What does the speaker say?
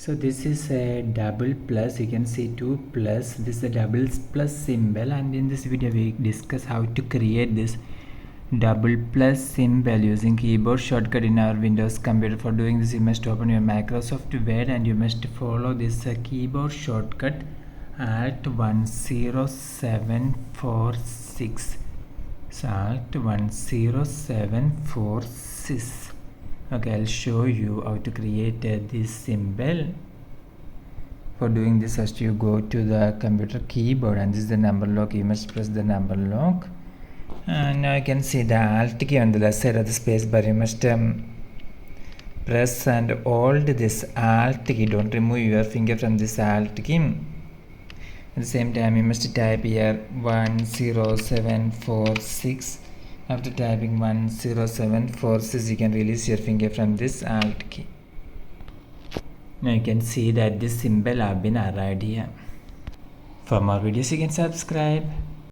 So this is a double plus, you can see 2 plus, this is a double plus symbol, and in this video we discuss how to create this double plus symbol using keyboard shortcut in our Windows computer. For doing this, you must open your Microsoft Word and you must follow this keyboard shortcut Alt 10746. So Alt 10746. Okay, I'll show you how to create this symbol. For doing this, first you go to the computer keyboard and this is the number lock. You must press the number lock, and now you can see the Alt key on the left side of the space bar. You must press and hold this Alt key. Don't remove your finger from this Alt key. At the same time, you must type here 10746. After typing 10746, you can release your finger from this Alt key. Now you can see that this symbol have been arrived here. For more videos, you can subscribe.